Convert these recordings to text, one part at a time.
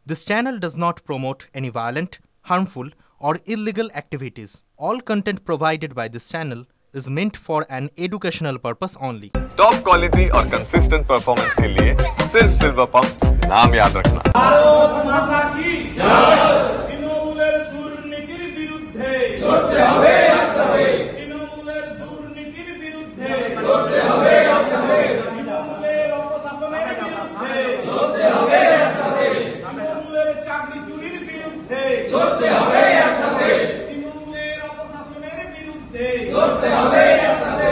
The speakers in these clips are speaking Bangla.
This channel does not promote any violent, harmful, or illegal activities. All content provided by this channel is meant for an educational purpose only. Top quality और कंसिस्टेंट परफॉर्मेंस के लिए सिर्फ सिल्वर पंप नाम याद रखना। भारत माता की जय। তৃণমূলের দুর্নীতির বিরুদ্ধে লড়তে হবে একসাথে। তৃণমূলের দুর্নীতির বিরুদ্ধে লড়তে হবে একসাথে। তৃণমূলের অপশাসনের বিরুদ্ধে লড়তে হবে একসাথে। তৃণমূলের চাকরি চুরির বিরুদ্ধে লড়তে হবে একসাথে। তৃণমূলের অপশাসনের বিরুদ্ধে লড়তে হবে একসাথে।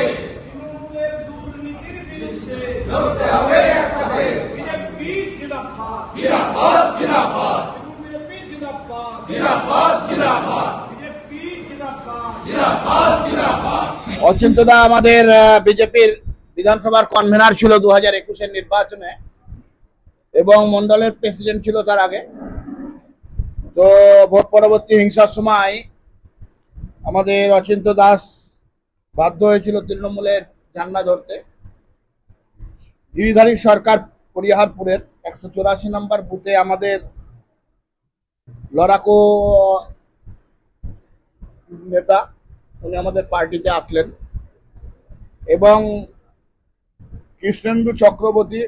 তৃণমূলের দুর্নীতির বিরুদ্ধে লড়তে হবে একসাথে। বিজেপি জিন্দাবাদ জিন্দাবাদ জিন্দাবাদ। বিজেপি জিন্দাবাদ জিন্দাবাদ জিন্দাবাদ। বিজেপি জিন্দাবাদ জিন্দাবাদ জিন্দাবাদ। অচিন্তদা আমাদের বিজেপির বিধানসভার কনভেনার ছিল 2021-এর নির্বাচনে এবং মন্ডলের প্রেসিডেন্ট ছিল তার আগে। তো ভোট পরবর্তী হিংসার সময় আমাদের অচিন্ত দাস বাধ্য হয়েছিল তৃণমূলের ঝান্ডা ধরতে। গিরিধারী সরকার পরিহারপুরের 184 নম্বর বুথে আমাদের লড়াকো নেতা উনি আমাদের পার্টিতে আসলেন এবং কৃষ্ণেন্দু চক্রবর্তী,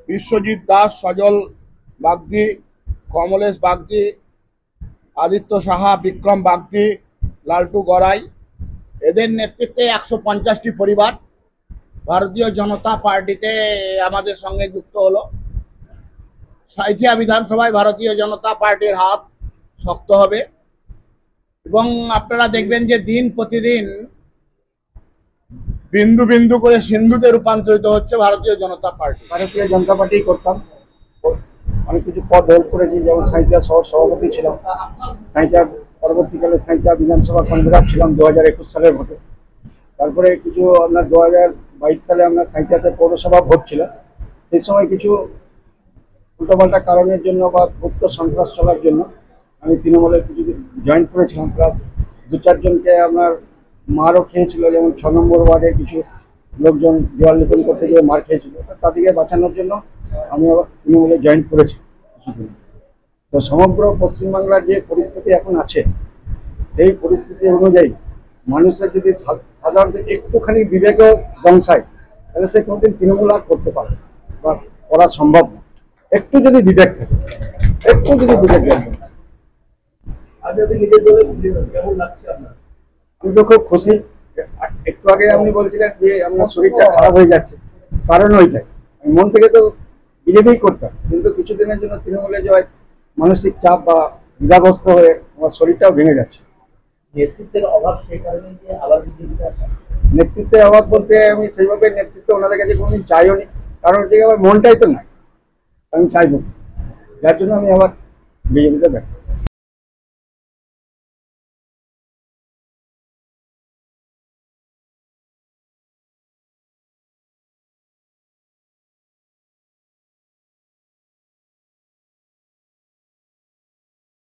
বিশ্বজিৎ দাস, সজল বাগদি, কমলেশ বাগদি, আদিত্য সাহা, বিক্রম বাগদি, লালটু গড়াই, এদের নেতৃত্বে 150টি পরিবার ভারতীয় জনতা পার্টিতে আমাদের সঙ্গে যুক্ত হলো। সাঁইথিয়া বিধানসভায় ভারতীয় জনতা পার্টির হাত শক্ত হবে এবং আপনারা দেখবেন যে দিন প্রতিদিন বিন্দু বিন্দু করে সিন্ধুতে রূপান্তরিত হচ্ছে ভারতীয় জনতা পার্টি। ভারতীয় জনতা পার্টি করতাম, অনেক কিছু পদ হোল্ড করেছি, যেমন সাঁইথিয়া শহর সভাপতি ছিলাম, সাঁইথিয়া পরবর্তীকালে সাঁইথিয়া বিধানসভা কনভেনার ছিলাম 2021 সালের ভোটে। তারপরে কিছু আপনার 2022 সালে আমরা সাঁইথিয়াতে পৌরসভা ভোট ছিল, সেই সময় কিছু উল্টোপাল্টা কারণের জন্য বা গুপ্ত সন্ত্রাস চলার জন্য আমি তৃণমূলের কিছু জয়েন করেছিলাম। প্লাস 2-4 জনকে আপনার মারও খেয়েছিল, যেমন 6 নম্বর ওয়ার্ডে কিছু লোকজন দেওয়াল লিখন করতে গিয়ে মার খেয়েছিল। তাদেরকে বাঁচানোর জন্য আমি আবার তৃণমূলে জয়েন করেছি কিছুদিন। তো সমগ্র পশ্চিমবাংলার যে পরিস্থিতি এখন আছে, সেই পরিস্থিতি অনুযায়ী মানুষের যদি সাধারণত একটুখানি বিবেকও দংশায়, তাহলে সে কোনোদিন তৃণমূল আর করতে পারে বা করা সম্ভব না। একটু যদি বিবেক থাকে, একটু যদি বিবেক থাকে। আমি তো খুব খুশি। একটু আগে আপনি বলছিলেন যে আপনার শরীরটা খারাপ হয়ে যাচ্ছে, কারণ ওইটাই। আমি মন থেকে তো বিজেপিই করতাম, কিন্তু কিছুদিনের জন্য তৃণমূলে যাওয়ায় মানসিক চাপ বা দ্বিধাগ্রস্ত হয়ে আমার শরীরটাও ভেঙে যাচ্ছে। নেতৃত্বের অভাব, সেই কারণে যে আবার বিজেপিতে আসা। নেতৃত্বের অভাব বলতে আমি সেইভাবে নেতৃত্ব ওনাদের কাছে কোনোদিন চাইও নি, কারণ হচ্ছে আমার মনটাই তো নাই, আমি চাইব, যার জন্য আমি আবার বিজেপিতে ব্যাক।